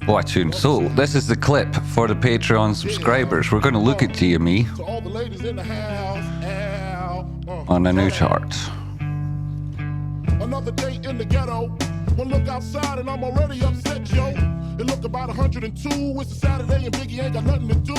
Watching. So this is the clip for the Patreon subscribers. We're going to look at GME on a new chart. Another day in the ghetto. One look outside and I'm already upset, yo. It look about 102. It's a Saturday and Biggie ain't got nothing to do.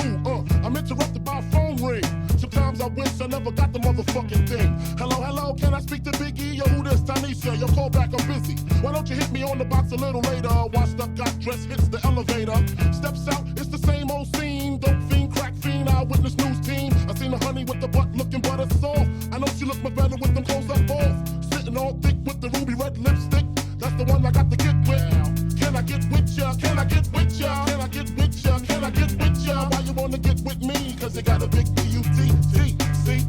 I'm interrupted by a phone ring. Sometimes I wish I never got the motherfucking thing. Hello, hello, can I speak to Biggie? Yo, who this? Tanisha, yo, call back, I'm busy. Why don't you hit me on the box a little later? Washed up, got dressed, hits the elevator. Steps out, it's the same old scene. Dope fiend, crack fiend, eyewitness news team. I seen the honey with the butt looking butter soft. I know she look much better with them clothes up off. Sitting all thick with the ruby red lipstick. That's the one I got to get with. Can I get with ya? Can I get with ya? Can I get with ya? Can I get with ya? Why you wanna get with me? Cause you got a big B-U-T-T. See?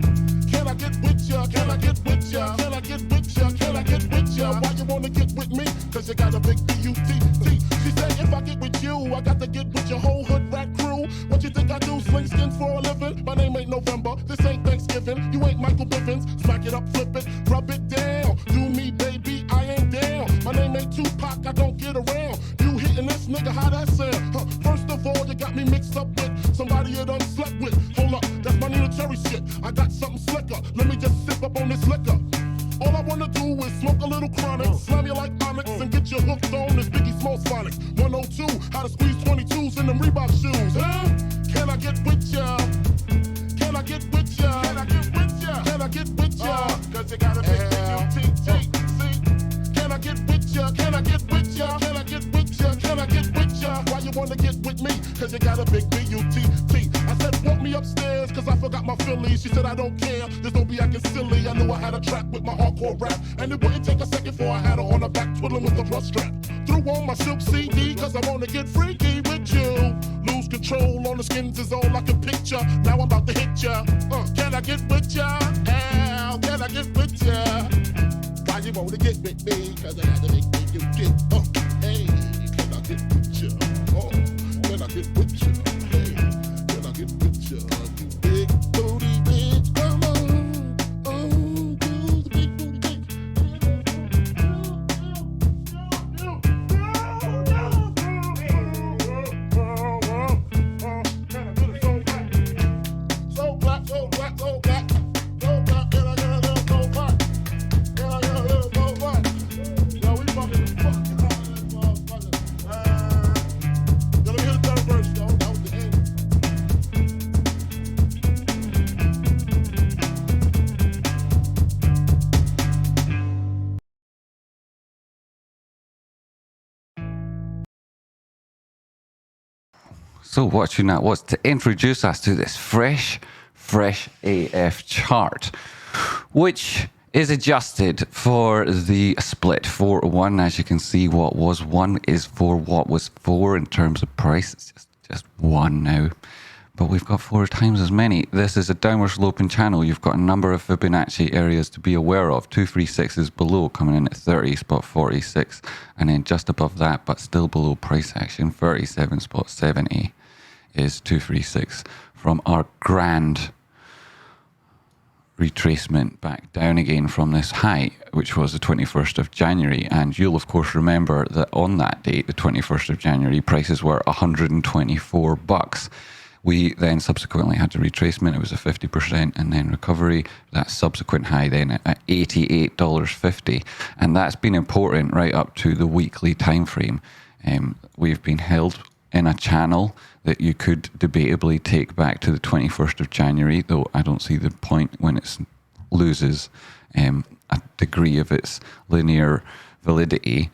Can I get with ya? Can I get with ya? Can I get with ya? Can I get with ya? Why you wanna get with me? Cause you got a big B-U-T-T. She said if I get with you, I got to get with your whole hood rat crew. What you think I do? Sling skins for a living? My name ain't November. This ain't Thanksgiving. You ain't Michael Bivins. Smack it up, flip it, rub it down. Do me, baby, I ain't down. My name ain't Tupac, I don't get around. You hitting this nigga, how that sound? First of all, you got me mixed up with somebody you done slept with. Hold up, that's my Nina Cherry shit. I got something slicker. Let me just sip up on this liquor. All I wanna do is smoke a little chronic, slam you like Onyx, and get you hooked on this Biggie Smalls Phonics. 102, how to squeeze 22s in them Reebok shoes, huh? Can I get with ya? Can I get with ya? Can I get with ya? Can I get with ya? Cause you got a big T-T. Can I get with ya? Can I get with ya? Can I get with ya? Can I get with ya? Why you wanna get with me? Cause you got a big B-U-T-T. I said, walk me upstairs, cause I forgot my Phillies. She said, I don't care, just don't be acting silly. I knew I had a track with my hardcore rap, and it wouldn't take a second before I had her on her back, twiddling with the bus strap. Threw on my silk CD, cause I wanna get freaky with you. Lose control on the skins is all I can picture. Now I'm about to hit ya. Can I get with ya? Ow, can I get with ya? Why you wanna get with me? Cause I got to make you get hey, can I get with ya? Can I get with ya? Hey, can I get with ya? You big booty bitch, come on. Do the big booty bitch. So black, so black, so black. So black, can I get a little so black? Can I get a little so black? Yo, we fucking the fuck out of this motherfucker. Yo, let me hit the third verse, yo. That was the end. So watching that was to introduce us to this fresh AF chart, which is adjusted for the split 4-1. As you can see, what was 1 is for what was 4 in terms of price. It's just 1 now, but we've got 4 times as many. This is a downward sloping channel. You've got a number of Fibonacci areas to be aware of. 236 is below, coming in at 30, spot 46, and then just above that, but still below price action, 37, spot 70 is 236 from our grand retracement back down again from this high, which was the 21st of January. And you'll of course remember that on that date, the 21st of January, prices were $124. We then subsequently had a retracement. It was a 50% and then recovery. That subsequent high then at $88.50. And that's been important right up to the weekly time frame. We've been held in a channel that you could debatably take back to the 21st of January, though I don't see the point when it loses a degree of its linear validity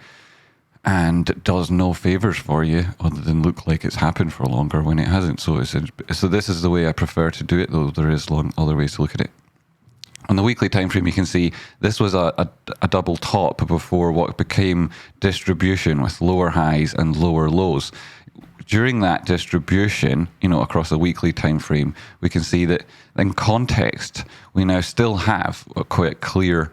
and does no favors for you other than look like it's happened for longer when it hasn't. So this is the way I prefer to do it, though there is other ways to look at it. On the weekly time frame, you can see this was a double top before what became distribution with lower highs and lower lows. During that distribution, across a weekly time frame, we can see that in context, we now still have a quite clear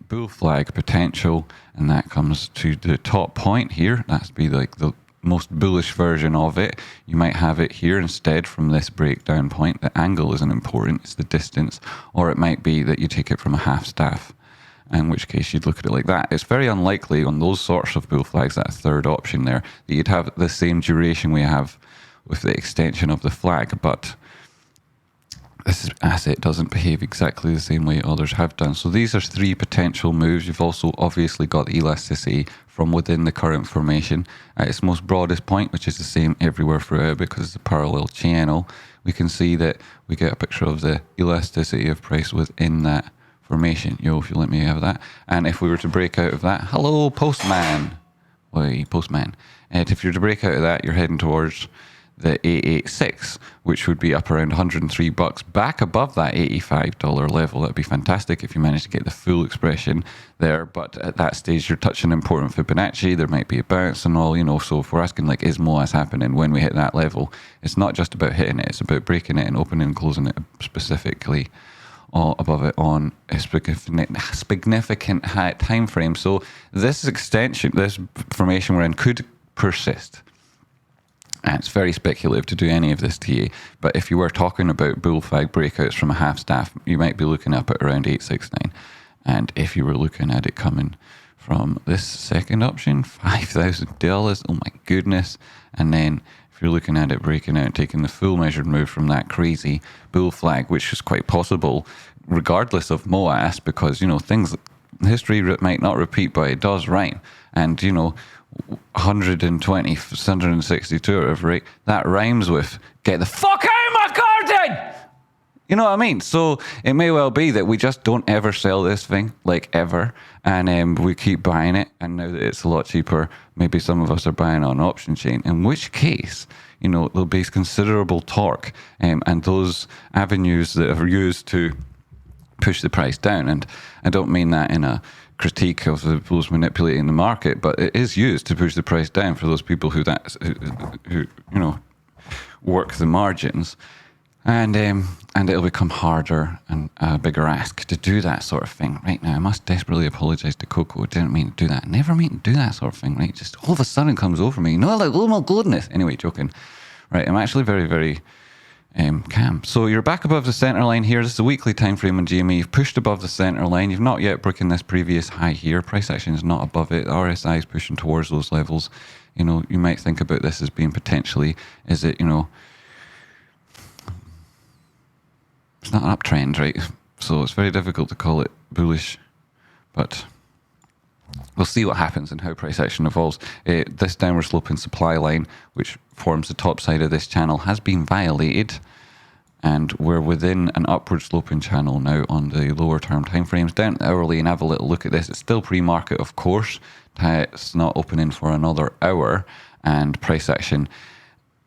bull flag potential, and that comes to the top point here. That's be like the most bullish version of it. You might have it here instead from this breakdown point. The angle isn't important, it's the distance, or it might be that you take it from a half staff in which case you'd look at it like that. It's very unlikely on those sorts of bull flags, that third option there, that you'd have the same duration we have with the extension of the flag, but this asset doesn't behave exactly the same way others have done. So these are three potential moves. You've also obviously got elasticity from within the current formation at its most broadest point, which is the same everywhere throughout because it's a parallel channel. We can see that we get a picture of the elasticity of price within that formation. If you let me have that. And if we were to break out of that, hello, postman. Wait, postman. And if you're to break out of that, you're heading towards the 886, which would be up around $103, back above that $85 level. That'd be fantastic if you manage to get the full expression there. But at that stage, you're touching important Fibonacci. There might be a bounce and all, So if we're asking, like, is MOAS happening when we hit that level? It's not just about hitting it. It's about breaking it and opening and closing it specifically above it on a significant high time frame. So this extension, this formation we're in, could persist. And it's very speculative to do any of this TA. But if you were talking about bull flag breakouts from a half staff, you might be looking up at around 869. And if you were looking at it coming from this second option, $5,000, oh my goodness. And then if you're looking at it breaking out and taking the full measured move from that crazy bull flag, which is quite possible, regardless of MOAS, because, things, history might not repeat, but it does rhyme. And, 120, 162 or whatever, right? That rhymes with get the fuck out of my garden! You know what I mean? So it may well be that we just don't ever sell this thing, like ever, and we keep buying it, and now that it's a lot cheaper, maybe some of us are buying on option chain, in which case, there'll be considerable torque, and those avenues that are used to push the price down, and I don't mean that in a critique of those manipulating the market, but it is used to push the price down for those people who work the margins, and it'll become harder and a bigger ask to do that sort of thing. Right now, I must desperately apologise to Coco. Didn't mean to do that. Never mean to do that sort of thing. Right, just all of a sudden comes over me. Like, oh my goodness. Anyway, joking. Right, I'm actually very, very calm. So you're back above the center line here. This is the weekly time frame on GME. You've pushed above the center line. You've not yet broken this previous high here. Price action is not above it. The RSI is pushing towards those levels. You might think about this as being potentially, is it, it's not an uptrend, right? So it's very difficult to call it bullish, but we'll see what happens and how price action evolves. This downward sloping supply line, which forms the top side of this channel, has been violated, and we're within an upward sloping channel now on the lower term timeframes. Down hourly and have a little look at this. It's still pre-market, of course. It's not opening for another hour, and price action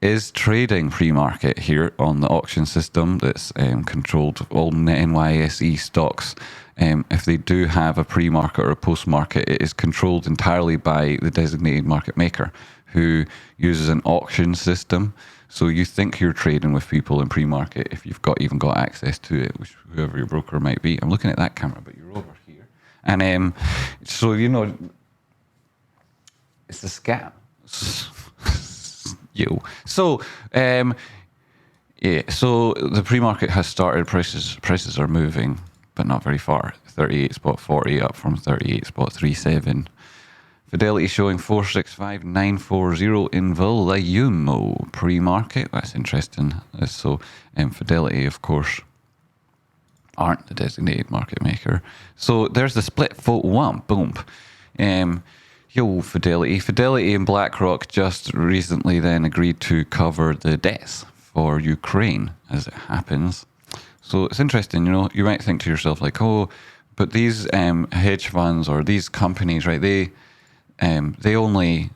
is trading pre-market here on the auction system that's controlled all NYSE stocks. If they do have a pre-market or a post-market, it is controlled entirely by the designated market maker, who uses an auction system. So you think you're trading with people in pre-market if you've even got access to it, which whoever your broker might be. I'm looking at that camera, but you're over here. And so, it's a scam. So, so the pre-market has started. Prices are moving, but not very far. 38.40 up from 38.37. Fidelity showing 465,940 in volume pre-market. That's interesting. So Fidelity, of course, aren't the designated market maker. So there's the split vote one. Boom. Fidelity and BlackRock just recently then agreed to cover the debts for Ukraine, as it happens. So it's interesting, you might think to yourself like, oh, but these hedge funds or these companies, right, they only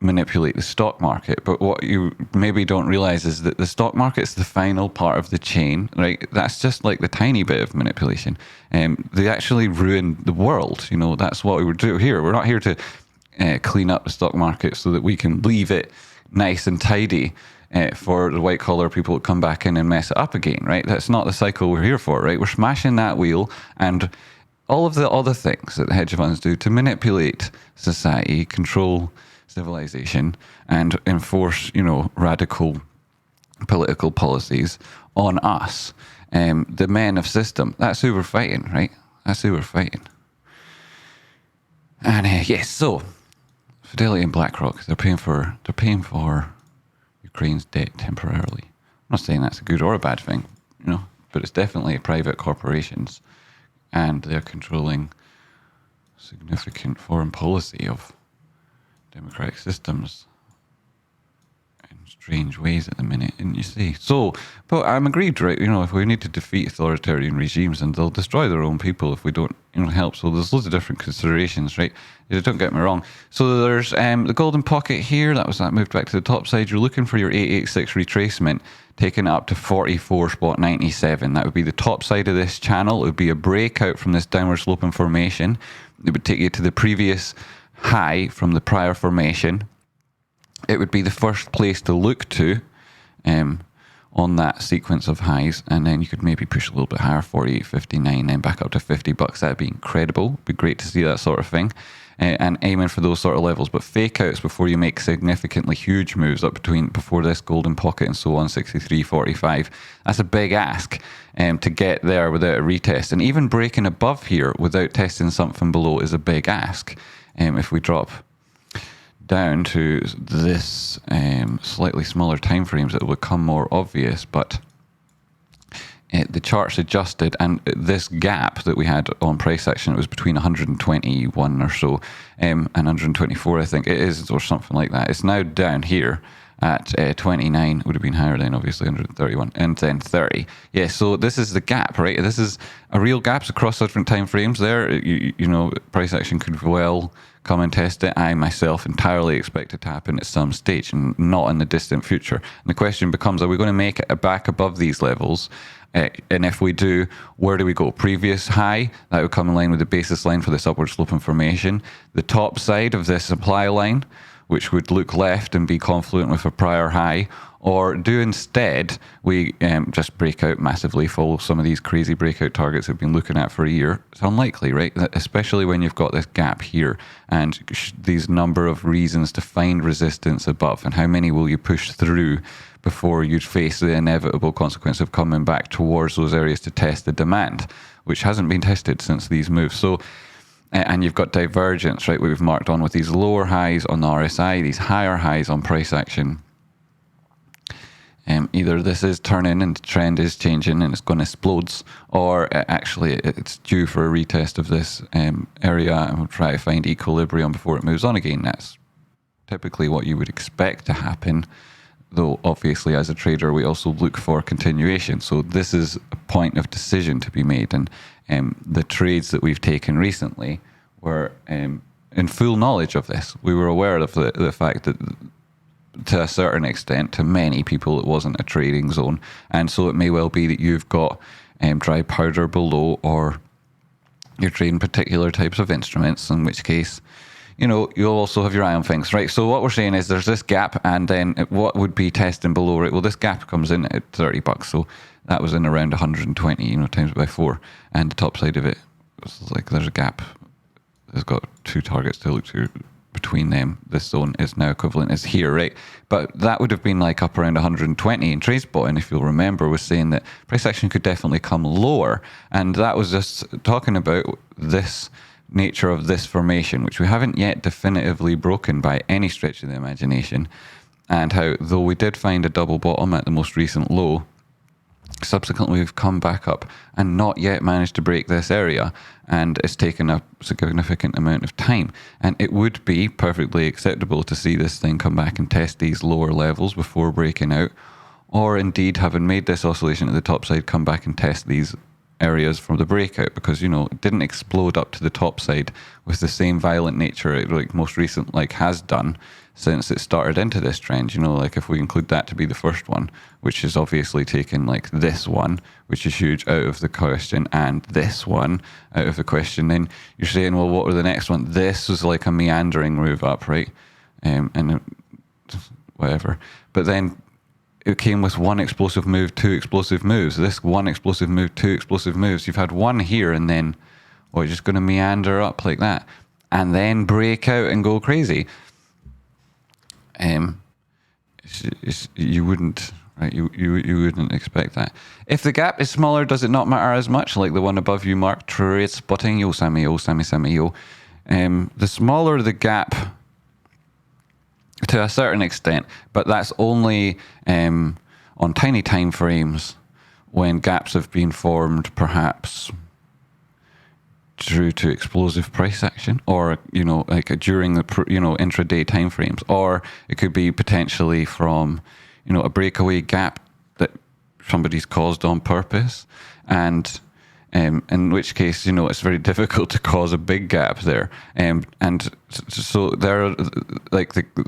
manipulate the stock market. But what you maybe don't realize is that the stock market's the final part of the chain, right? That's just like the tiny bit of manipulation. They actually ruin the world. That's what we would do here. We're not here to clean up the stock market so that we can leave it nice and tidy for the white collar people to come back in and mess it up again, right? That's not the cycle we're here for, right? We're smashing that wheel and all of the other things that the hedge funds do to manipulate society, control civilization, and enforce, radical political policies on us. The men of system, that's who we're fighting, right? That's who we're fighting. And yes, so Fidelity and BlackRock, they're paying for Ukraine's debt temporarily. I'm not saying that's a good or a bad thing, but it's definitely private corporations, and they're controlling significant foreign policy of democratic systems in strange ways at the minute, and you see. So, but I'm agreed, right? If we need to defeat authoritarian regimes, and they'll destroy their own people if we don't, help. So there's loads of different considerations, right? Don't get me wrong. So there's the golden pocket here. That moved back to the top side. You're looking for your 886 retracement, taking it up to 44.97. That would be the top side of this channel. It would be a breakout from this downward sloping formation. It would take you to the previous high from the prior formation. It would be the first place to look to on that sequence of highs, and then you could maybe push a little bit higher, 48.59, then back up to $50. That'd be incredible. It'd be great to see that sort of thing, and aiming for those sort of levels. But fake outs before you make significantly huge moves up before this golden pocket and so on, 63.45. That's a big ask to get there without a retest, and even breaking above here without testing something below is a big ask. If we drop down to this slightly smaller time frames, it will become more obvious, but the chart's adjusted, and this gap that we had on price action, it was between 121 or so and 124, I think it is, or something like that. It's now down here at 29. Would have been higher then, obviously, 131, and then 30. Yeah, so this is the gap, right? This is a real gaps across different time frames there. Price action could well come and test it. I myself entirely expect it to happen at some stage, and not in the distant future. And the question becomes, are we going to make it back above these levels? And if we do, where do we go? Previous high, that would come in line with the basis line for this upward sloping formation. The top side of this supply line, which would look left and be confluent with a prior high, or do instead we just break out massively, follow some of these crazy breakout targets we've been looking at for a year. It's unlikely, right? Especially when you've got this gap here and these number of reasons to find resistance above, and how many will you push through before you'd face the inevitable consequence of coming back towards those areas to test the demand, which hasn't been tested since these moves. So, and you've got divergence, right? We've marked on with these lower highs on the RSI, these higher highs on price action. Either this is turning and the trend is changing and it's going to explode, or actually it's due for a retest of this area, and we'll try to find equilibrium before it moves on again. That's typically what you would expect to happen, though obviously as a trader we also look for continuation. So this is a point of decision to be made, and the trades that we've taken recently were in full knowledge of this. We were aware of the fact that to a certain extent, to many people, it wasn't a trading zone, and so it may well be that you've got dry powder below, or you're trading particular types of instruments, in which case you'll also have your eye on things, right? So what we're saying is there's this gap, and then what would be testing below, right? Well, this gap comes in at $30, so that was in around 120, times by 4, and the top side of it was like there's a gap. It's got two targets to look to between them. This zone is now equivalent is here, right? But that would have been like up around 120 in Tradespotting, if you'll remember, was saying that price action could definitely come lower, and that was just talking about this nature of this formation, which we haven't yet definitively broken by any stretch of the imagination, and how, though we did find a double bottom at the most recent low, subsequently we've come back up and not yet managed to break this area, and it's taken a significant amount of time. And it would be perfectly acceptable to see this thing come back and test these lower levels before breaking out, or indeed, having made this oscillation at the top side, come back and test these areas from the breakout, because it didn't explode up to the top side with the same violent nature it most recent has done since it started into this trend. If we include that to be the first one, which is obviously taken this one, which is huge, out of the question, and this one out of the question, then you're saying, well, what were the next one? This was like a meandering move up, right? And whatever. But then it came with one explosive move, two explosive moves. This one explosive move, two explosive moves. You've had one here, and then, you're just going to meander up like that, and then break out and go crazy. You wouldn't, right? You wouldn't expect that. If the gap is smaller, does it not matter as much? Like the one above you marked Tradespotting, yo, Sammy, yo, Sammy, Sammy, yo. The smaller the gap, to a certain extent, but that's only on tiny time frames when gaps have been formed, perhaps due to explosive price action, or like during the intraday time frames, or it could be potentially from a breakaway gap that somebody's caused on purpose, and in which case it's very difficult to cause a big gap there, and so there,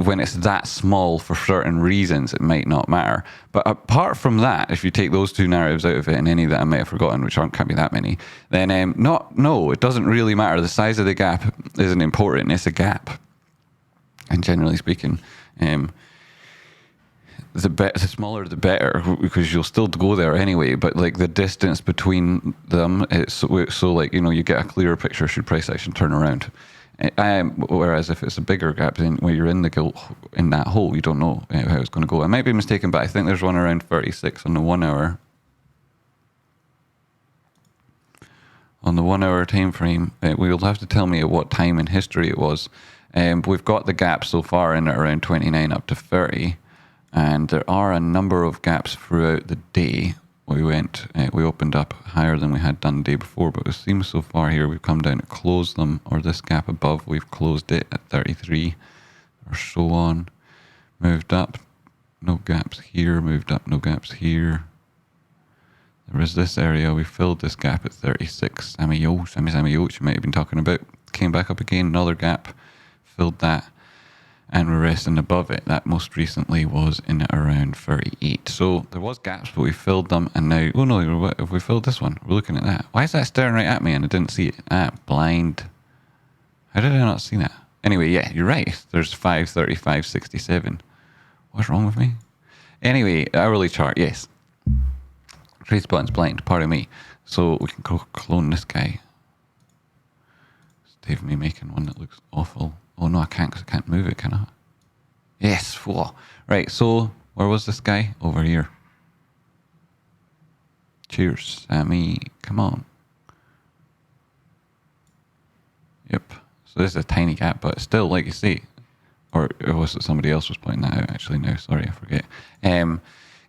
when it's that small for certain reasons, it might not matter. But apart from that, if you take those two narratives out of it, and any that I might have forgotten, which can't be that many, then no, it doesn't really matter. The size of the gap isn't important. It's a gap, and generally speaking, the smaller the better, because you'll still go there anyway, but like the distance between them, it's so like you get a clearer picture should price action turn around. Whereas if it's a bigger gap, then when you're in that hole, you don't know how it's going to go. I might be mistaken, but I think there's one around 36 on the 1 hour. On the 1 hour time frame, we'll have to tell me at what time in history it was. We've got the gap so far in at around 29 up to 30. And there are a number of gaps throughout the day. We opened up higher than we had done the day before, but it seems so far here we've come down to close them, or this gap above, we've closed it at 33 or so on. Moved up, no gaps here, moved up, no gaps here. There is this area, we filled this gap at 36. Sammy Yoch, you might have been talking about. Came back up again, another gap, filled that. And we're resting above it. That most recently was in at around 38. So there was gaps, but we filled them, and now, oh no, have we filled this one? We're looking at that. Why is that staring right at me and I didn't see it? Blind. How did I not see that? Anyway, yeah, you're right. There's 535.67. What's wrong with me? Anyway, hourly chart, yes. Tradespotting's blind, pardon me. So we can clone this guy. Save me making one that looks awful. Oh no, I can't, because I can't move it, can I? Yes, whoa. Right, so where was this guy? Over here. Cheers, Sammy. Come on. Yep. So this is a tiny gap, but still, like you see, or was it somebody else was pointing that out actually now? Sorry, I forget.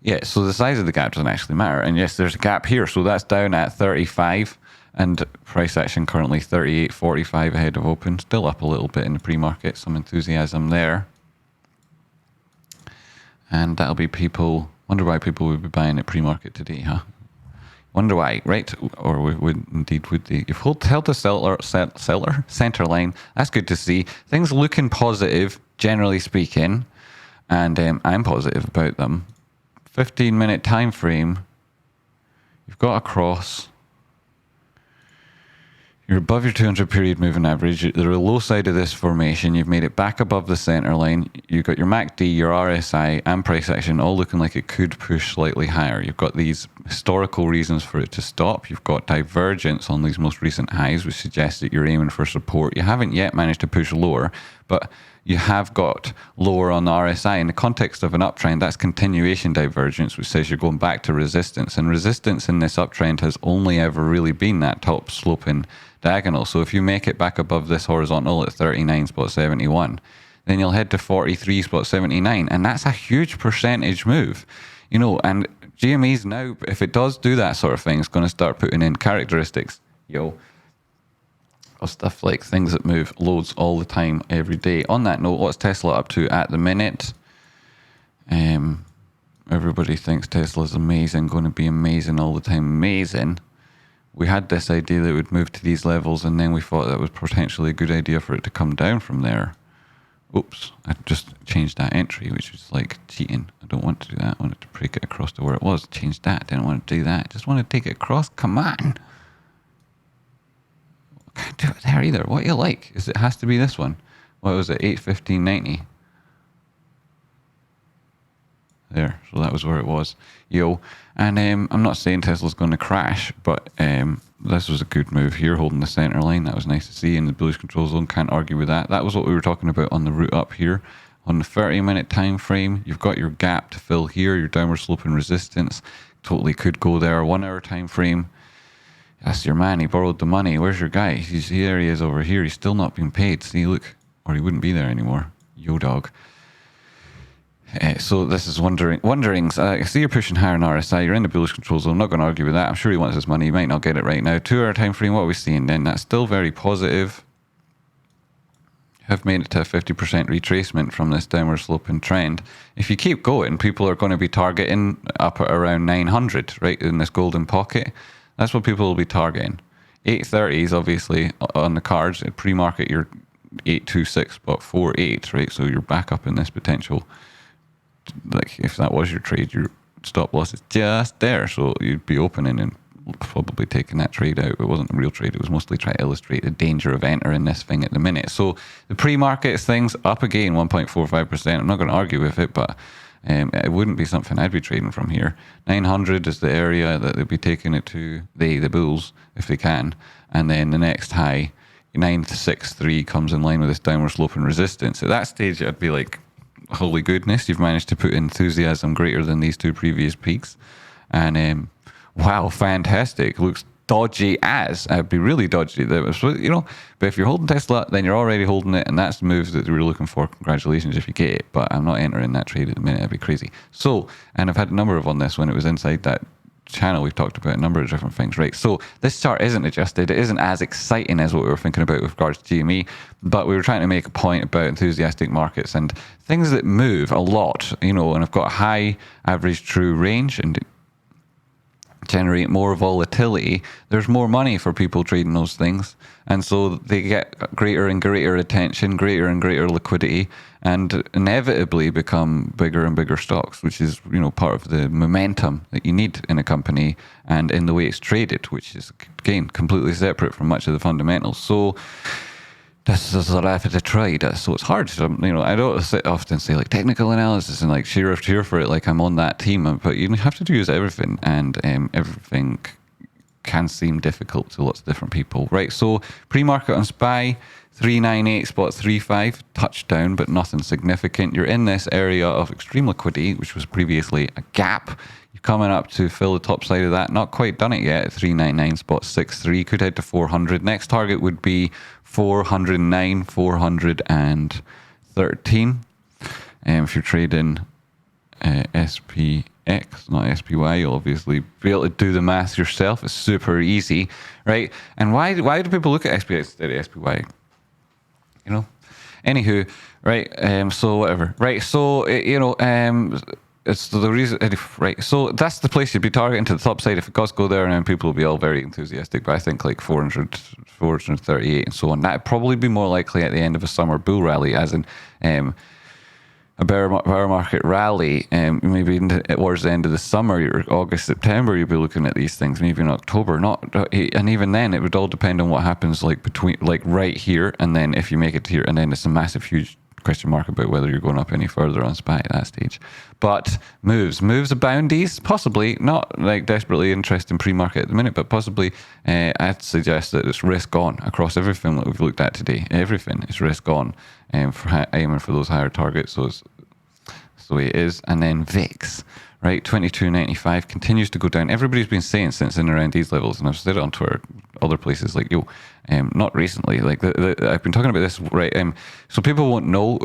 Yeah, so the size of the gap doesn't actually matter. And yes, there's a gap here, so that's down at 35. And price action currently 38.45 ahead of open. Still up a little bit in the pre-market. Some enthusiasm there. And that'll be people... Wonder why people would be buying at pre-market today, huh? Wonder why, right? Or would they? If held the seller center line, that's good to see. Things looking positive, generally speaking. And I'm positive about them. 15-minute time frame. You've got a cross. You're above your 200 period moving average. You're the low side of this formation. You've made it back above the center line. You've got your MACD, your RSI, and price action all looking like it could push slightly higher. You've got these historical reasons for it to stop. You've got divergence on these most recent highs, which suggests that you're aiming for support. You haven't yet managed to push lower, but you have got lower on the RSI. In the context of an uptrend, that's continuation divergence, which says you're going back to resistance. And resistance in this uptrend has only ever really been that top sloping diagonal. So if you make it back above this horizontal at 39.71, then you'll head to 43.79, and that's a huge percentage move, and GME's now, if it does do that sort of thing, it's going to start putting in characteristics of stuff like things that move loads all the time every day. On that note, what's Tesla up to at the minute? Everybody thinks Tesla's amazing, going to be amazing all the time. Amazing. We had this idea that it would move to these levels, and then we thought that was potentially a good idea for it to come down from there. Oops, I just changed that entry, which was like cheating. I don't want to do that. I wanted to break it across to where it was. Change that. Didn't want to do that. Just want to take it across. Come on. I can't do it there either. What you like is it has to be this one. What was it? 8:15.90. There, so that was where it was. And I'm not saying Tesla's going to crash, but this was a good move here, holding the center line. That was nice to see in the bullish control zone. Can't argue with that. That was what we were talking about on the route up here. On the 30-minute time frame, you've got your gap to fill here, your downward sloping resistance. Totally could go there. 1 hour time frame. That's your man. He borrowed the money. Where's your guy? Here he is over here. He's still not being paid. See, look. Or he wouldn't be there anymore. Yo, dog. So this is wonderings. I see you're pushing higher in RSI. You're in the bullish control zone. I'm not going to argue with that. I'm sure he wants his money. He might not get it right now. 2 hour time frame. What are we seeing then? That's still very positive. Have made it to a 50% retracement from this downward sloping trend. If you keep going, people are going to be targeting up at around 900, right, in this golden pocket. That's what people will be targeting. 830 is obviously on the cards. At pre-market, you're 826.48, right? So you're back up in this potential. Like if that was your trade, your stop loss is just there. So you'd be opening and probably taking that trade out. It wasn't a real trade. It was mostly trying to illustrate the danger of entering this thing at the minute. So the pre-market thing's up again, 1.45%. I'm not going to argue with it, but it wouldn't be something I'd be trading from here. 900 is the area that they'll be taking it to, the bulls, if they can. And then the next high, 963, comes in line with this downward sloping resistance. At that stage, I'd be like, holy goodness, you've managed to put enthusiasm greater than these 2 previous peaks. And wow, fantastic. Looks dodgy as. I'd be really dodgy. That was, but if you're holding Tesla, then you're already holding it, and that's the move that we're looking for. Congratulations if you get it, but I'm not entering that trade at the minute. It'd be crazy. So, and I've had a number of on this when it was inside that channel. We've talked about a number of different things, right? So this chart isn't adjusted. It isn't as exciting as what we were thinking about with regards to GME, but we were trying to make a point about enthusiastic markets and things that move a lot, and have got a high average true range and generate more volatility. There's more money for people trading those things, and so they get greater and greater attention, greater and greater liquidity, and inevitably become bigger and bigger stocks, which is part of the momentum that you need in a company and in the way it's traded, which is again completely separate from much of the fundamentals. So this is what I have to trade. So it's hard. I don't often say like technical analysis and like cheer for it, like I'm on that team, but you have to use everything, and everything can seem difficult to lots of different people, right? So pre-market on SPY, 398.35, touchdown, but nothing significant. You're in this area of extreme liquidity, which was previously a gap. You're coming up to fill the top side of that. Not quite done it yet at 399.63. Could head to 400. Next target would be 409, 413. If you're trading SPX, not SPY, you'll obviously be able to do the math yourself. It's super easy, right? And why do people look at SPX instead of SPY? Anywho, right? So whatever, right? So it's the reason, right? So that's the place you'd be targeting, to the top side. If it does go there, and then people will be all very enthusiastic. But I think like 400, 438, and so on. That'd probably be more likely at the end of a summer bull rally, as in a bear market rally. Maybe towards the end of the summer, or August, September, you'll be looking at these things. Maybe in October, and even then, it would all depend on what happens, like between, like right here, and then if you make it here, and then it's a massive, huge question mark about whether you're going up any further on SPY at that stage. But moves abound. These possibly not like desperately interesting pre-market at the minute, but possibly I'd suggest that it's risk on across everything that we've looked at today. Everything is risk on, for aiming for those higher targets. So it's the way it is. And then VIX, right, 22.95 continues to go down. Everybody's been saying since in around these levels, and I've said it on Twitter, other places, like not recently, like I've been talking about this, right? So people won't know.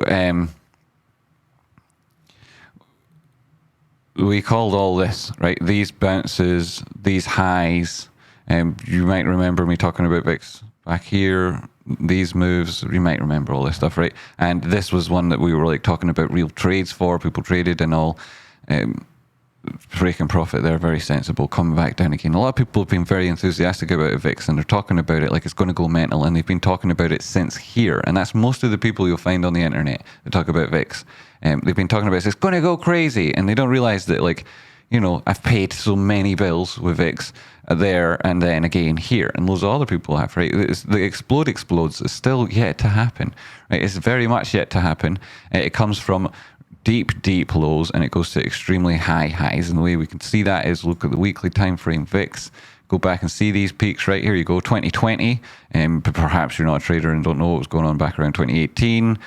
We called all this, right? These bounces, these highs. You might remember me talking about VIX back here. These moves, you might remember all this stuff, right? And this was one that we were like talking about real trades for. People traded and all. Breaking profit there, very sensible, coming back down again. A lot of people have been very enthusiastic about VIX, and they're talking about it like it's going to go mental, and they've been talking about it since here. And that's most of the people you'll find on the internet that talk about VIX. They've been talking about it's going to go crazy, and they don't realize that, like, I've paid so many bills with VIX there and then again here, and loads of other people have, right? The explodes is still yet to happen, right? It's very much yet to happen. It comes from deep lows, and it goes to extremely high highs. And the way we can see that is look at the weekly time frame VIX. Go back and see these peaks right here. You go 2020, but perhaps you're not a trader and don't know what was going on back around 2018.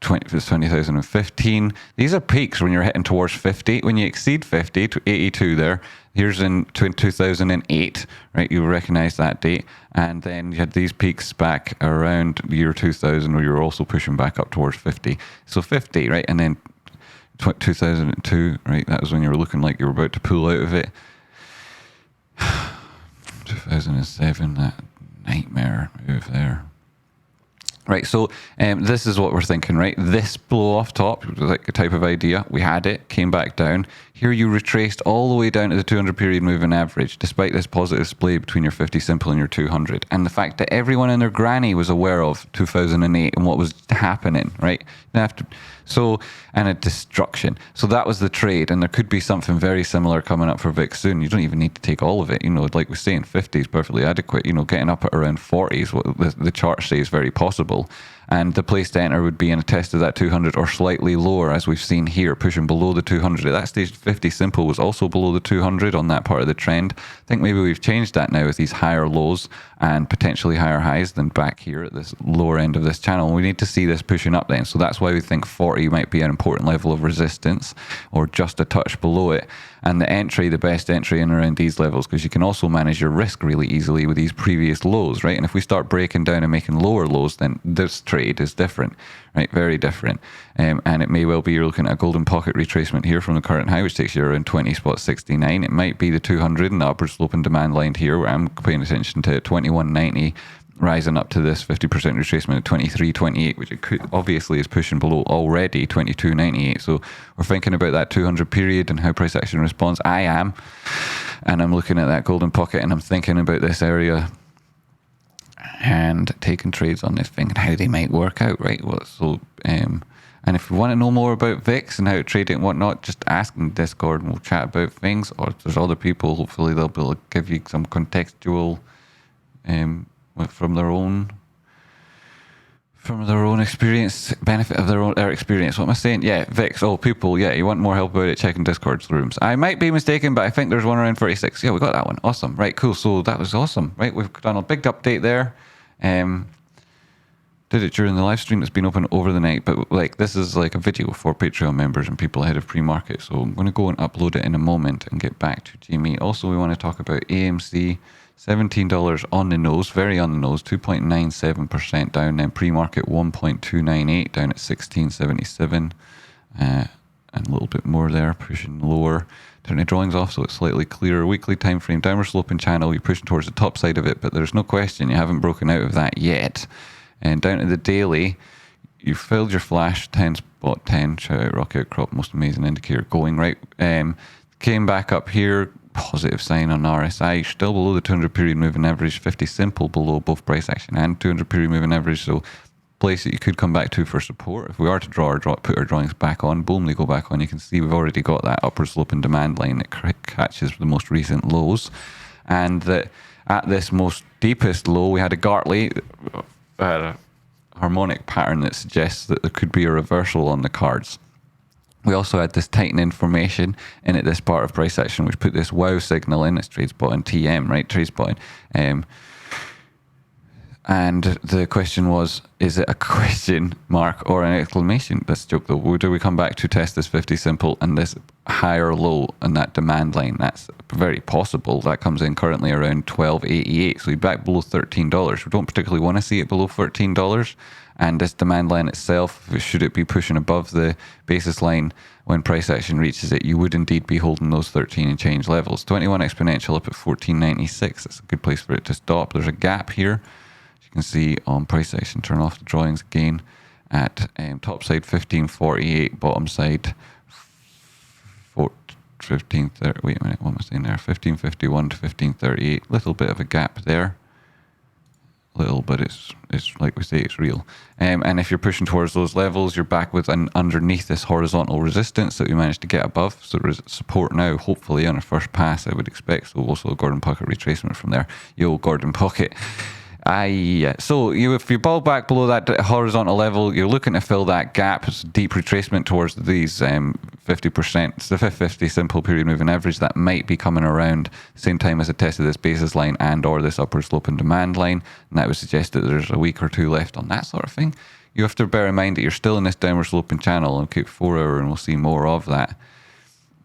2015. These are peaks when you're hitting towards 50. When you exceed 50 to 82 there, Here's in 2008, right? You recognize that date. And then you had these peaks back around the year 2000 where you were also pushing back up towards 50. So 50, right? And then 2002, right? That was when you were looking like you were about to pull out of it. 2007, that nightmare move there. Right, so this is what we're thinking, right? This blow off top, like a type of idea. We had it, came back down. Here you retraced all the way down to the 200 period moving average, despite this positive splay between your 50 simple and your 200. And the fact that everyone and their granny was aware of 2008 and what was happening, right? And a destruction. So that was the trade. And there could be something very similar coming up for VIX soon. You don't even need to take all of it. You know, like we're saying, 50 is perfectly adequate. You know, getting up at around 40 is what the chart says very possible. And the place to enter would be in a test of that 200 or slightly lower, as we've seen here, pushing below the 200. At that stage, 50 simple was also below the 200 on that part of the trend. I think maybe we've changed that now with these higher lows and potentially higher highs than back here at this lower end of this channel. We need to see this pushing up then. So that's why we think 40 might be an important level of resistance or just a touch below it. And the entry, the best entry in around these levels, because you can also manage your risk really easily with these previous lows, right? And if we start breaking down and making lower lows, then this trade is different, right? Very different. And it may well be you're looking at a golden pocket retracement here from the current high, which takes you around 20.69. It might be the 200 and the upward sloping demand line here, where I'm paying attention to 21.90. Rising up to this 50% retracement at 23.28, which it could, obviously is pushing below already 22.98. So we're thinking about that 200 period and how price action responds. I am, and I'm looking at that golden pocket and I'm thinking about this area and taking trades on this thing and how they might work out, right? Well, so and if you want to know more about VIX and how to trade it and whatnot, just ask in Discord and we'll chat about things. Or if there's other people, hopefully they'll be able to give you some contextual from their own experience, benefit of their experience. What am I saying? Yeah, VIX. Oh, people. Yeah, you want more help about it? Check in Discord's rooms. I might be mistaken, but I think there's one around 36. Yeah, we got that one. Awesome. Right, cool. So that was awesome. Right, we've done a big update there. Did it during the live stream that's been open over the night, but like this is like a video for Patreon members and people ahead of pre-market. So I'm going to go and upload it in a moment and get back to Jamie. Also, we want to talk about AMC. $17 on the nose, very on the nose, 2.97% down, then pre-market 1.298 down at 16.77, and a little bit more there, pushing lower. Turn the drawings off so it's slightly clearer. Weekly time frame, downward sloping channel, you're pushing towards the top side of it, but there's no question you haven't broken out of that yet. And down to the daily, you filled your flash, 10 spot 10, shout out Rocky Out Crop, most amazing indicator going right. Came back up here, positive sign on RSI, still below the 200 period moving average, 50 simple below both price action and 200 period moving average. So place that you could come back to for support. If we are to put our drawings back on, boom, they go back on. You can see we've already got that upward sloping demand line that catches the most recent lows. And that at this most deepest low, we had a Gartley, a harmonic pattern that suggests that there could be a reversal on the cards. We also had this tightening formation in at this part of price action, which put this wow signal in. It's Tradespotting TM, right? Tradespotting. And the question was, is it a question mark or an exclamation? That's a joke though. Do we come back to test this 50 simple and this higher low and that demand line? That's very possible. That comes in currently around 12.88. So we're back below $13. We don't particularly want to see it below $13. And this demand line itself, should it be pushing above the basis line when price action reaches it, you would indeed be holding those 13 and change levels. 21 exponential up at 14.96. That's a good place for it to stop. There's a gap here. As you can see on price action, turn off the drawings again at top side 15.48, bottom side 15.30. Wait a minute, what am I saying there? 15.51 to 15.38. Little bit of a gap there. Little, but it's like we say, it's real. And if you're pushing towards those levels, you're back with underneath this horizontal resistance that we managed to get above. So there is support now, hopefully on a first pass, I would expect. So also a Gordon Pocket retracement from there. Yo, Gordon Pocket. So if you ball back below that horizontal level, you're looking to fill that gap. It's a deep retracement towards these 50%. It's the 50 simple period moving average that might be coming around same time as a test of this basis line and or this upward sloping demand line. And that would suggest that there's a week or two left on that sort of thing. You have to bear in mind that you're still in this downward sloping channel. Okay, 4 hour, and we'll see more of that.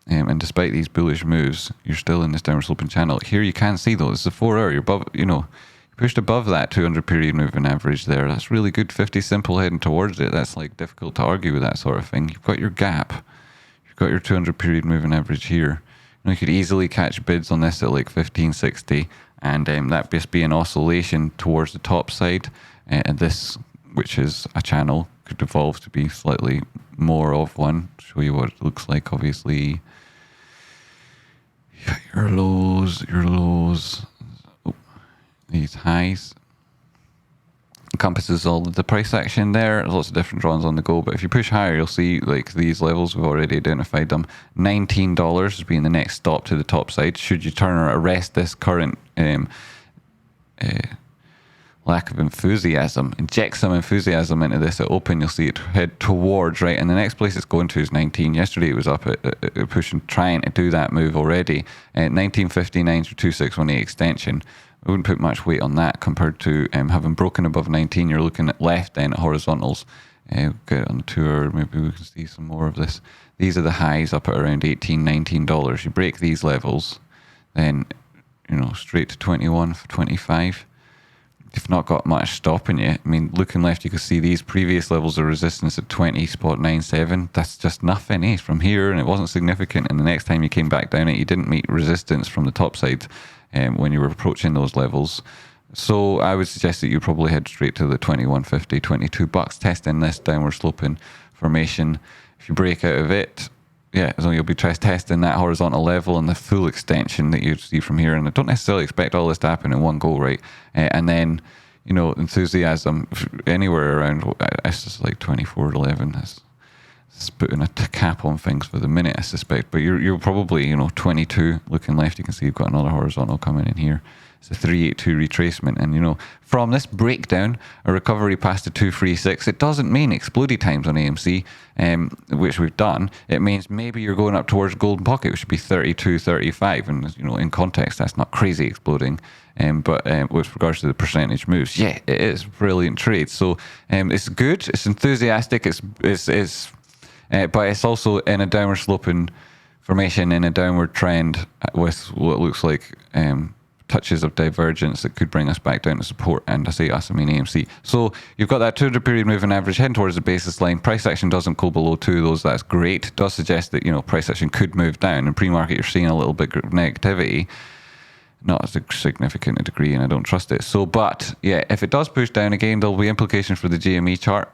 And despite these bullish moves, you're still in this downward sloping channel. Here you can see though, it's the 4 hour. You're above, you pushed above that 200 period moving average there. That's really good. 50 simple heading towards it. That's like difficult to argue with that sort of thing. You've got your gap. You've got your 200 period moving average here. You could easily catch bids on this at like 1560, and that just be an oscillation towards the top side. And this, which is a channel, could evolve to be slightly more of one. Show you what it looks like. Obviously, your lows, these highs. Encompasses all of the price action there. There's lots of different drawings on the go, but if you push higher, you'll see like these levels, we've already identified them. $19 as being the next stop to the top side. Should you turn or arrest this current lack of enthusiasm, inject some enthusiasm into this at open, you'll see it head towards, right? And the next place it's going to is 19. Yesterday it was up at pushing, trying to do that move already. 1959 to 2618 extension. I wouldn't put much weight on that compared to having broken above 19. You're looking at left then at horizontals. Get it on the 2 hour, maybe we can see some more of this. These are the highs up at around $18, $19. You break these levels, then straight to 21 for 25. You've not got much stopping you. I mean, looking left, you can see these previous levels of resistance at 20.97. That's just nothing, from here, and it wasn't significant. And the next time you came back down it, you didn't meet resistance from the top side when you were approaching those levels. So I would suggest that you probably head straight to the 21.50, $22, testing this downward sloping formation. If you break out of it, so you'll be testing that horizontal level and the full extension that you see from here. And I don't necessarily expect all this to happen in one go, right? And then, enthusiasm anywhere around, it's just like 24.11. It's putting a cap on things for the minute, I suspect. But you're probably, 22 looking left. You can see you've got another horizontal coming in here. It's a 382 retracement. And, from this breakdown, a recovery past the 236, it doesn't mean explodey times on AMC, which we've done. It means maybe you're going up towards golden pocket, which would be 32, 35. And, in context, that's not crazy exploding. But with regards to the percentage moves, it is brilliant trade. So it's good. It's enthusiastic. But it's also in a downward sloping formation, in a downward trend with what looks like touches of divergence that could bring us back down to support. And I mean AMC. So you've got that 200 period moving average heading towards the basis line. Price action doesn't go below 2 of those. That's great. It does suggest that, price action could move down. In pre-market, you're seeing a little bit of negativity. Not as a significant a degree, and I don't trust it. So, but if it does push down again, there'll be implications for the GME chart.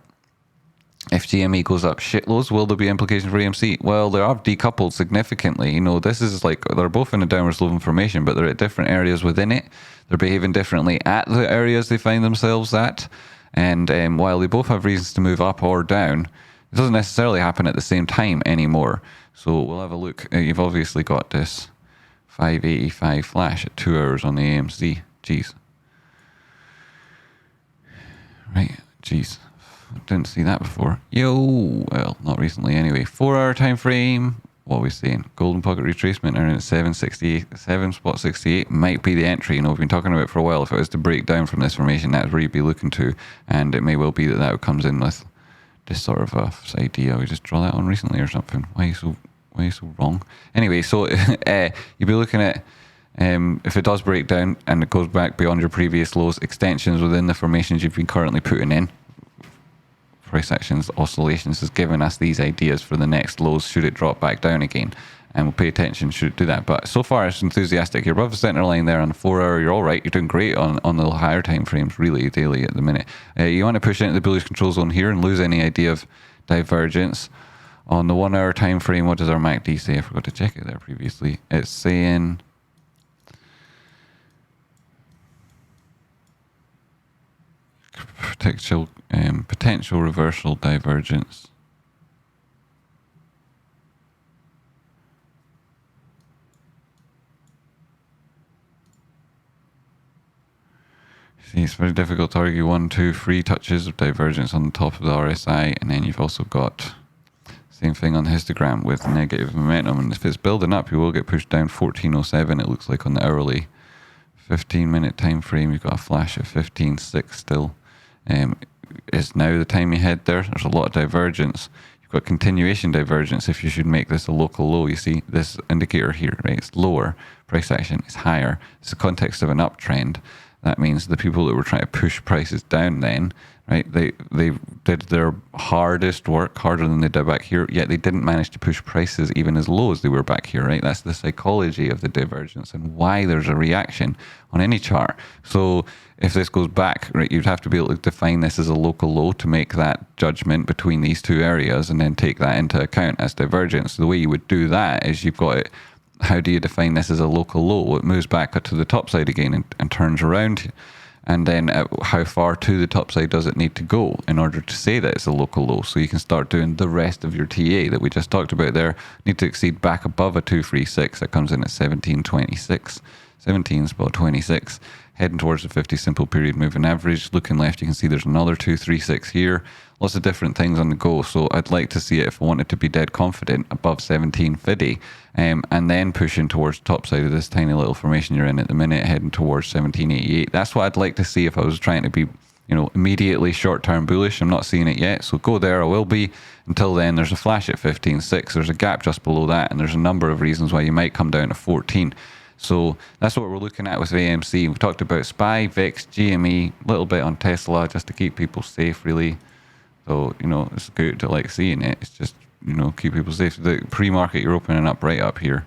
If GME goes up shitloads, will there be implications for AMC? Well, they are decoupled significantly. This is like, they're both in a downward sloping formation, but they're at different areas within it. They're behaving differently at the areas they find themselves at. And while they both have reasons to move up or down, it doesn't necessarily happen at the same time anymore. So we'll have a look. You've obviously got this 585 flash at 2 hours on the AMC. Jeez. Right, jeez. Didn't see that before. Well, not recently anyway. 4 hour time frame. What are we seeing? Golden pocket retracement around 768, 7.68 might be the entry. We've been talking about it for a while. If it was to break down from this formation, that's where you'd be looking to, and it may well be that comes in with this sort of idea. We just draw that on recently or something. Why are you so wrong? Anyway, so you'd be looking at if it does break down and it goes back beyond your previous lows, extensions within the formations you've been currently putting in. Price actions, oscillations has given us these ideas for the next lows should it drop back down again, and we'll pay attention should it do that. But so far it's enthusiastic. You're above the center line there on the 4 hour. You're all right. You're doing great on the higher time frames, really daily at the minute. You want to push into the bullish control zone here and lose any idea of divergence. On the 1 hour time frame, what does our MACD say? I forgot to check it there previously. It's saying potential reversal divergence. See, it's very difficult to argue 1, 2, 3 touches of divergence on the top of the RSI, and then you've also got same thing on the histogram with negative momentum, and if it's building up, you will get pushed down. 1407 it looks like on the hourly. 15-minute time frame, you've got a flash of 15.6 still. Is now the time you head there. There's a lot of divergence. You've got continuation divergence if you should make this a local low. You see this indicator here, right? It's lower. Price action is higher. It's the context of an uptrend. That means the people that were trying to push prices down then, right, they did their hardest work, harder than they did back here, yet they didn't manage to push prices even as low as they were back here, right? That's the psychology of the divergence and why there's a reaction on any chart. So if this goes back, right, you'd have to be able to define this as a local low to make that judgment between these two areas and then take that into account as divergence. The way you would do that is you've got it. How do you define this as a local low? It moves back to the top side again and turns around. And then how far to the top side does it need to go in order to say that it's a local low? So you can start doing the rest of your TA that we just talked about there. Need to exceed back above a 236. That comes in at 1726. 17 spot 26. Heading towards the 50 simple period moving average. Looking left, you can see there's another 236 here. Lots of different things on the go. So I'd like to see it, if I wanted to be dead confident, above 1750. And then pushing towards the top side of this tiny little formation you're in at the minute, heading towards 1788. That's what I'd like to see if I was trying to be, immediately short-term bullish. I'm not seeing it yet. So go there, I will be. Until then, there's a flash at 15.6. There's a gap just below that. And there's a number of reasons why you might come down to 14. So that's what we're looking at with AMC. We've talked about SPY, VIX, GME, a little bit on Tesla just to keep people safe, really. So, it's good to seeing it. It's just, keep people safe. The pre-market, you're opening up right up here.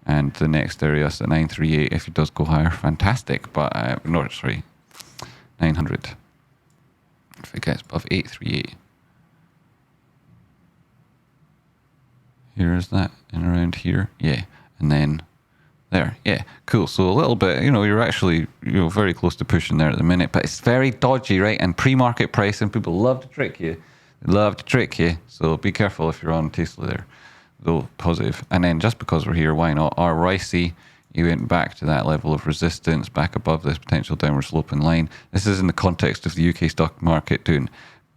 And the next area is at 938. If it does go higher, fantastic. But, 900. If it gets above 838. Here's that. And around here. Yeah. And then there. Yeah. Cool. So a little bit, you're actually, very close to pushing there at the minute. But it's very dodgy, right? And pre-market pricing, people love to trick you. They love to trick you. So be careful if you're on Tesla there. Though positive. And then just because we're here, why not? Our RICE, you went back to that level of resistance, back above this potential downward sloping line. This is in the context of the UK stock market doing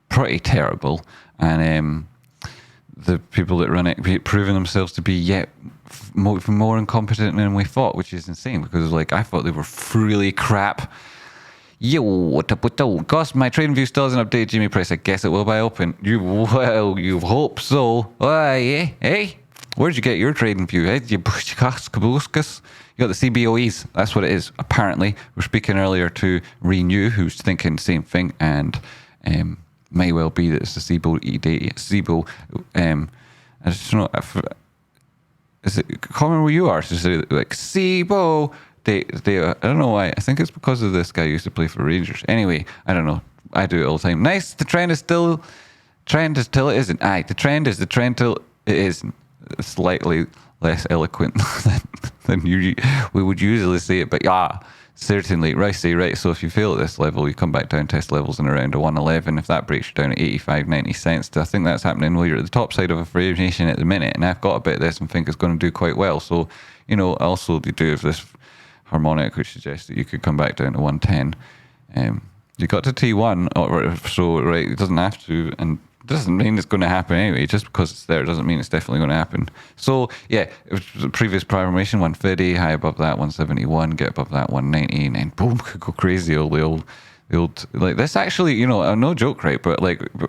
pretty terrible. And the people that run it proving themselves to be yet more incompetent than we thought, which is insane because I thought they were really crap. Yo, what up? Gosh, my trading view still hasn't updated Jimmy price. I guess it will by open. You hope so. Hey, where'd you get your trading view? Hey, you got the CBOEs. That's what it is. Apparently, we're speaking earlier to Renew, who's thinking the same thing, and may well be that it's the CBOE data. CBO. I just don't know. Is it common where you are to say CBO? They I don't know why. I think it's because of this guy who used to play for Rangers. Anyway, I don't know. I do it all the time. Nice. The trend is till it isn't. Aye, the trend is the trend till it isn't. Slightly less eloquent than we would usually say it, but yeah, certainly. Right. So if you fail at this level, you come back down test levels in around a 111. If that breaks you down at 85-90 cents, I think that's happening while you're at the top side of a formation at the minute. And I've got a bit of this and think it's going to do quite well. So, also they do have this harmonic, which suggests that you could come back down to 110. You got to T1, so right, it doesn't have to, and it doesn't mean it's going to happen anyway. Just because it's there doesn't mean it's definitely going to happen. So yeah, it was the previous formation 150, high above that 171, get above that 190, and then boom, could go crazy. The old this actually, no joke, right? But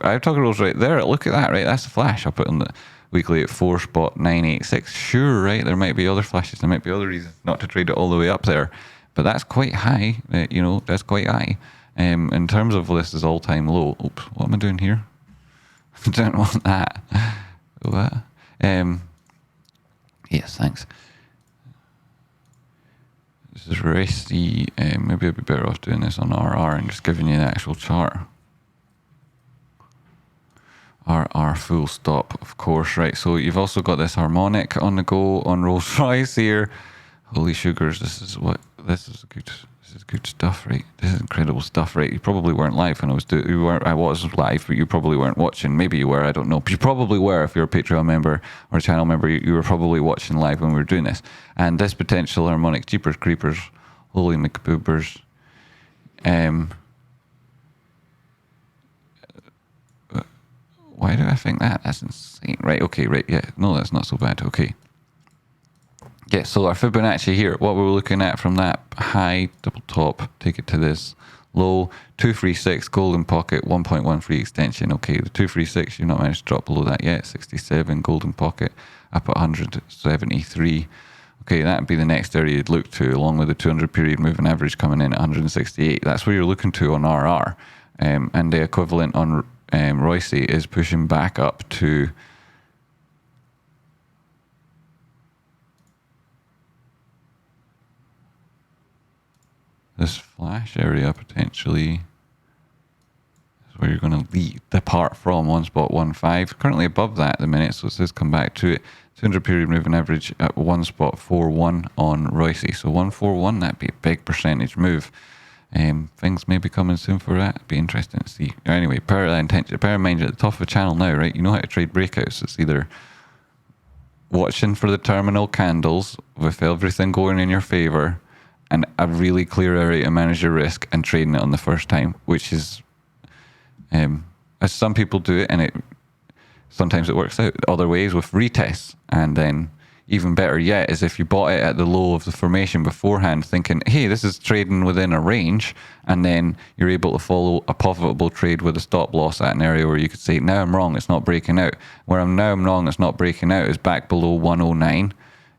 I've talked about right there. Look at that, right? That's a flash. I'll put in the weekly at 4 spot 986. Sure, right? There might be other flashes. There might be other reasons not to trade it all the way up there, but that's quite high. That's quite high. In terms of this is all time low. Oops, what am I doing here? I don't want that. What? Yes, thanks. This is racy. Maybe I'd be better off doing this on RR and just giving you the actual chart. RR full stop, of course, right? So you've also got this harmonic on the go on Rolls Royce here. Holy sugars, this is good stuff, right? This is incredible stuff, right? You probably weren't live when I was live, but you probably weren't watching. Maybe you were, I don't know. But you probably were if you're a Patreon member or a channel member. You were probably watching live when we were doing this. And this potential harmonic jeepers creepers, holy McBoobers. Why do I think that? That's insane. Right, okay, right, yeah. No, that's not so bad. Okay. Yeah, so our Fibonacci here, what we were looking at from that high double top, take it to this low, 236 golden pocket, 1.1 free extension. Okay, the 236, you've not managed to drop below that yet. 67 golden pocket up at 173. Okay, that would be the next area you'd look to, along with the 200 period moving average coming in at 168. That's where you're looking to on RR. And the equivalent on Royce is pushing back up to this flash area potentially. That's where you're going to depart from 1.15. Currently above that at the minute, so it says come back to it. 200 period moving average at 1.41 on Royce. So 141, that'd be a big percentage move. Things may be coming soon for that. It'd be interesting to see. Anyway, bear in mind, you're at the top of the channel now, right? You know how to trade breakouts. It's either watching for the terminal candles with everything going in your favor and a really clear area to manage your risk and trading it on the first time, which is, as some people do it, and sometimes it works out other ways with retests. And then even better yet is if you bought it at the low of the formation beforehand, thinking, hey, this is trading within a range, and then you're able to follow a profitable trade with a stop loss at an area where you could say, now I'm wrong, it's not breaking out. Where I'm wrong, it's not breaking out is back below 109.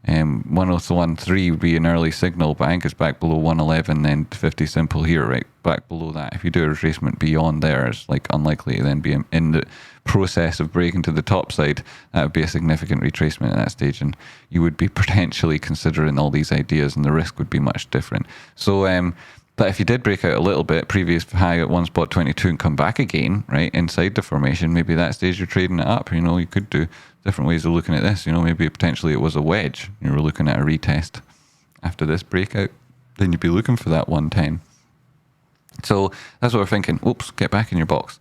101.3 would be an early signal, but I think it's back below 111, then 50 simple here, right? Back below that. If you do a retracement beyond there, it's like unlikely to then be in the process of breaking to the top side. That would be a significant retracement at that stage, and you would be potentially considering all these ideas, and the risk would be much different. So, but if you did break out a little bit, previous high at 1.22 and come back again, right, inside the formation, maybe that stage you're trading it up. You know, you could do different ways of looking at this. You know, maybe potentially it was a wedge. You were looking at a retest after this breakout. Then you'd be looking for that 110. So that's what we're thinking. Oops, get back in your box.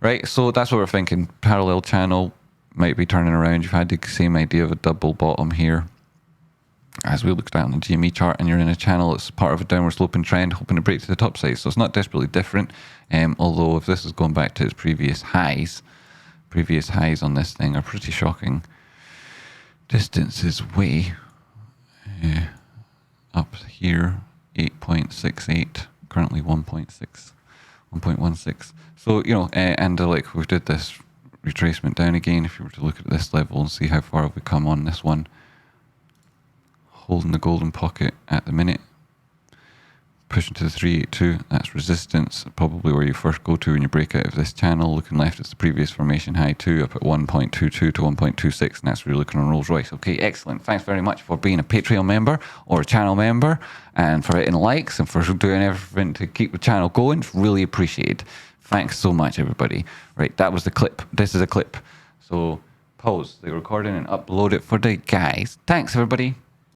Right, so that's what we're thinking. Parallel channel might be turning around. You've had the same idea of a double bottom here. As we looked at on the GME chart, and you're in a channel that's part of a downward sloping trend, hoping to break to the top side. So it's not desperately different. Although if this is going back to its previous highs on this thing are pretty shocking. Distance is way up here, 8.68, currently 1.16. So, you know, and like we did this retracement down again. If you were to look at this level and see how far we come on this one, holding the golden pocket at the minute, pushing to the 382, that's resistance, probably where you first go to when you break out of this channel. Looking left, it's the previous formation high 2 up at 1.22 to 1.26, and that's where you're looking on Rolls Royce. Okay, excellent. Thanks very much for being a Patreon member or a channel member, and for hitting likes and for doing everything to keep the channel going. It's really appreciated. Thanks so much, everybody. Right, that was the clip. This is a clip. So pause the recording and upload it for the guys. Thanks, everybody.